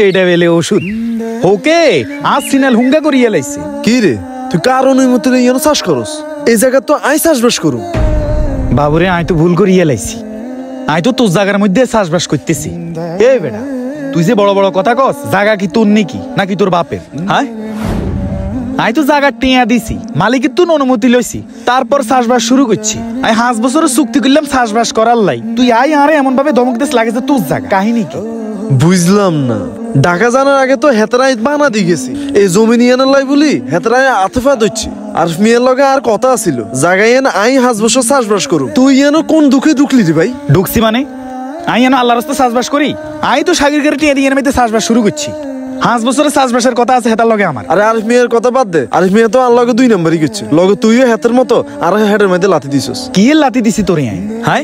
এটা বেলে ওষুধ ওকে আজ সিনাল হুঙ্গা করিয়া লাইছে। কি রে তুই কার অনুমতি লই এনে চাষ করস? এই জায়গা তো আই চাষবাস করু। বাবুরে আই তো ভুল করিয়া লাইছি। আই তো তোর জায়গার মধ্যে চাষবাস করতেছি। এই বেটা তুই যে বড় বড় কথা কস, জায়গা কি তোর নাকি তোর বাপের? হ্যাঁ আই তো জায়গা টিয়া দিছি, মালিকের তুই অনুমতি লইছি, তারপর চাষবাস শুরু করছি। আই 5 বছরের চুক্তি করলাম চাষবাস করার লাই, তুই আই আরে এমন ভাবে ধমক দিস লাগে যে তোর জায়গা। কাহিনী কি বুঝলাম না। ঢাকা জানার আগে তো হেতরাই বানা দিয়ে গেছি এই জমি নিয়ে লাই বলি হেতরাই আতফা দিচ্ছি। আর মেয়ের লগে আর কথা আছিল জায়গায় এনে আই 5 বছর চাষবাস করু। তুই এনে কোন দুঃখে ঢুকলি রে ভাই? ঢুকছি মানে আই এনে আল্লাহর রাস্তায় চাষবাস করি। আই তো সাগির করে টিয়া দিয়ে এনে চাষবাস শুরু করছি। 5 বছরের চাষবাসের কথা আছে হেতার লগে আমার। আরে আরিফ মিয়ার কথা বাদ দে, আরিফ মিয়া তো আর লগে 2 নম্বরই করছে। লগে তুইও হেতের মতো আর হেডের মধ্যে লাথি দিছস। কি লাথি দিছি তোরে? আই হাই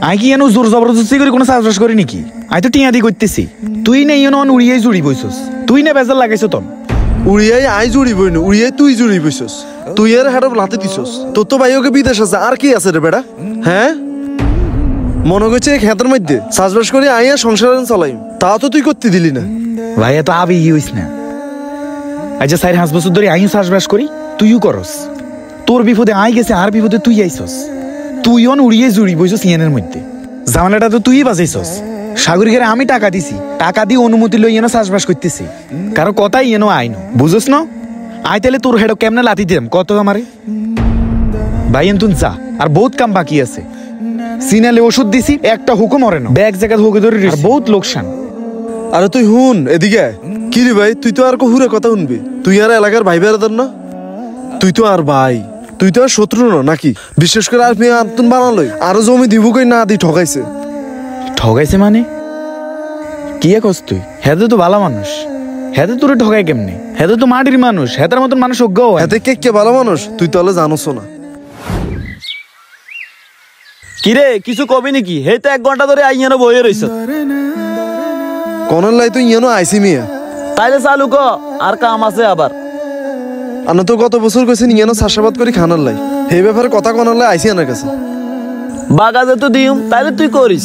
আই কি এনে জোর জবরদস্তি করে কোনো চাষবাস করি নাকি? আই তো টিয়া দিয়ে করতেছি। তুই নেই এনে উড়িয়াই জুড়ি বইছস। তুই না বেজার লাগাইছ তোর। উড়িয়াই আই জুড়ি বইনু, উড়িয়াই তুই জুড়ি বইছস। তুই এর হেডে লাথি দিছস। তোর তো ভাইওকে বিদেশ আছে, আর কি আছে রে বেটা? হ্যাঁ মনে করছে এক হেতের মধ্যে চাষবাস করে আইয়া সংসার চালাই, তাও তো তুই করতে দিলি না। ভাই এত আবি হইস না। আচ্ছা 4-5 বছর ধরে আইও চাষবাস করি, তুইও করস। তোর বিপদে আই গেছে, আর বিপদে তুই আইছস। তুইও উড়িয়ে জুড়ি বইছস ইয়ানের মধ্যে। জামালাটা তো তুই বাজাইছস। সাগরিকের আমি টাকা দিছি, টাকা দিয়ে অনুমতি লই এনে চাষবাস করতেছি। কারো কথাই এনো আইনো বুঝছ না? আই তাহলে তোর হেডো কেমনে লাথি দিলাম কত আমারে? ভাই এন তুই যা, আর বহুত কাম বাকি আছে। সিনালে ওষুধ দিছি, একটা হুকুম মরে না। ব্যাগ জায়গা হুকে ধরে বহুত লোকসান। আরে তুই হুন এদিকে। কি রে ভাই তুই তো আর হুরে কথা শুনবি? তুই আর এলাকার ভাই বেড়াদার না? তুই তো আর ভাই, তুই তো আর শত্রু না নাকি? বিশেষ করে আর মেয়ে আত্মন বানালই আরো জমি দিব কই না দি ঠকাইছে। ঠকাইছে মানে কি কস তুই? হেতে তো ভালো মানুষ, হেতে তোরে ঠকাই কেমনে? হেতে তো মাটির মানুষ, হেতার মতন মানুষ অজ্ঞ। হেতে কে ভালো মানুষ তুই তাহলে জানোস না। কিরে কিছু কবি নাকি? হে তো 1 ঘন্টা ধরে আইয়ানো বইয়ে রইছ। কোন লাই তুই ইয়ানো আইসি মিয়া? তাইলে চালু ক, আর কাম আছে আবার। আনা তো গত বছর কইছেন ইয়ানো চাষাবাদ করে খানার লাই, এই ব্যাপারে কথা কোনার লাই আইসি আনার কাছে। বাগাজে তো দিম, তাইলে তুই করিস,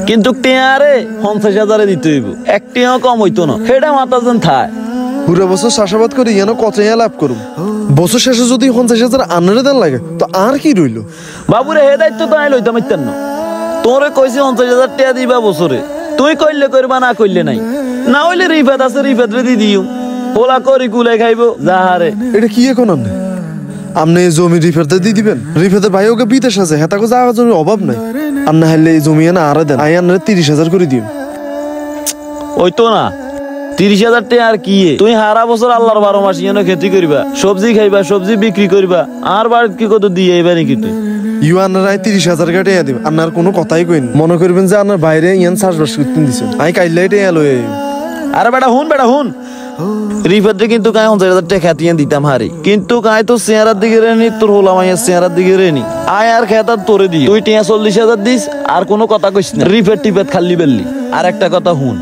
কিন্তু টেয়ারে 50,000 দিতে হইব। 1 টিয়াও কম হইতো না, সেটা মাথা যেন থায়। পুরো বছর চাষাবাদ করে ইয়ানো কত লাভ করুম, বছর শেষে যদি 50,000 আনারে দেন লাগে তো আর কি রইল? বাবুরে হে দায়িত্ব তো আই লইতাম ইত্যান্ন। তোরে কইছি 50,000 টাকা দিবা বছরে, তুই কইলে করবা না কইলে নাই। না হইলে রিফাত আছে, রিফাত রে দি দিও, পোলা করি কুলে খাইবো যাহারে। এটা কি এখন আপনি আপনি জমি রিফাতে দিয়ে দিবেন? রিফাতের ভাই ওকে বিদেশ আছে, হেতাকে যাওয়ার জন্য অভাব নাই। আর না হলে এই জমি এনে আরে দেন, আই আনারে 30,000 করে দিন। ওই তো না 30,000 টাকা আর কি? তুই হারা বছর আল্লাহর 12 মাস ইয়ানো খেতি করিবা, সবজি খাইবা, সবজি বিক্রি করিবা, আর বাড়িতে কি কত দিয়ে আইবা নাকি তুই? ইউ আনারাই 30,000 টাকা টিয়া দিবেন, আপনার কোনো কথাই কইন। মনে করবেন যে আপনার বাইরে ইয়ান চাষবাস করতে দিছেন, আই কাইলাই টিয়া লই। আরে বেটা হুন রিফাতে কিন্তু কায় 50,000 টাকা খেতিয়ান দিতাম হারি, কিন্তু কায় তো চেহারার দিকে রেনি, তোর হোলা মাইয়ার চেহারার দিকে রেনি। আয় আর খেতার তোরে দি, তুই টিয়া 40,000 দিস, আর কোনো কথা কইস না। রিফাত টিফাত খালি বেললি। আর একটা কথা হুন,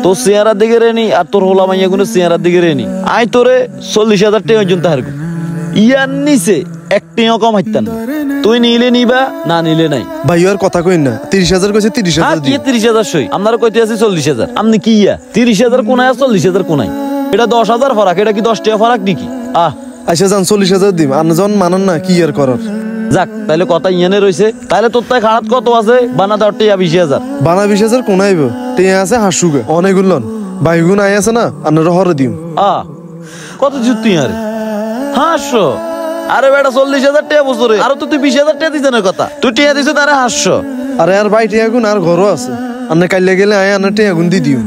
তোর চেহারার দিকে রেনি আর তোর হোলা মাইয়া গুলো চেহারার দিকে রেনি। আয় তোরে 40,000 টাকা পর্যন্ত হারবো। ইয়ার নিচে 1 টাকাও কম হাইতাম। তুই নিলে নিবা, না নিলে নাই। ভাই আর কথা কইন না, 30,000 কইছে 30,000 কি 30,000 সই? আপনারা কইতে আছে 40,000। আপনি কি ইয়া 30,000 কোনায় আর 40,000 কোনায়? এটা 10,000 ফারাক, এটা কি 10 টাকা ফারাক নাকি? আচ্ছা যান 40,000 দিম, আপনি যখন মানেন না কি আর করার। যাক তাহলে কথা ইয়ানে রইছে। তাহলে তোর তাই খারাপ কত আছে? বানা দাও টিয়া 20,000। বানা 20,000 কোনাইব, টিয়া আছে হাসুগে অনেকগুলো বাইগুন আই আছে না, আপনারা হরে দিম। কত জুতি আরে 500? আরে বেটা 40,000 টাকা বছরে, আর তো তুই 20,000 টাকা দিছ না কথা। তুই টিয়া দিছ তারে 500। আরে আর ভাই টিয়া গুণ আর ঘরও আছে, আপনি কাইলে গেলে আয় আনার টিয়া গুণ দি দিও।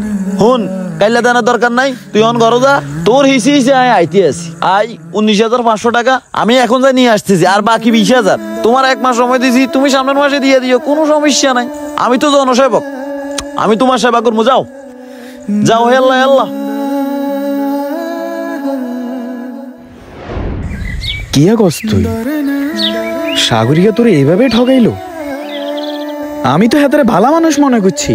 হুন কাইলে দেনার দরকার নাই, তুই অন ঘর যা। তোর হিসি আয় আইতে আসি। আই 19,500 টাকা আমি এখন যাই নিয়ে আসতেছি, আর বাকি 20,000 তোমার 1 মাস সময় দিছি, তুমি সামনের মাসে দিয়ে দিও, কোনো সমস্যা নাই। আমি তো জনসেবক, আমি তোমার সেবা করবো। যাও যাও, আল্লাহ আল্লাহ। কি কস তুই? সাগরিকা তোরে এভাবে ঠকাইলো? আমি তো হেতারে ভালো মানুষ মনে করছি,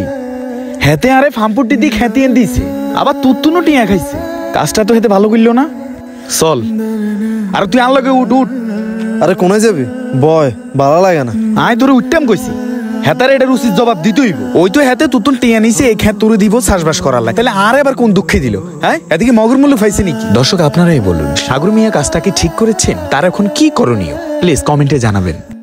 হেতে আরে ফাম্পুটি দিয়ে খেতে দিছে, আবার তুতুনো টিয়া খাইছে। কাজটা তো হেতে ভালো করলো না। চল আর তুই আনলকে উঠ। আরে কোনায় যাবি? বয় ভালো লাগে না। আয় তোরে উঠতাম কইছি, হেতার এটার উচিত জবাব দিতেই ওই তো হেতে তুতুন টিয়া নিছে এই খেত তুলে দিব চাষবাস করার লাগে তাহলে আর এবার কোন দুঃখে দিল হ্যাঁ এদিকে মগর মূল্য পাইছে নাকি দর্শক আপনারাই বলুন সাগর মিয়া কাজটা কি ঠিক করেছেন তার এখন কি করণীয় প্লিজ কমেন্টে জানাবেন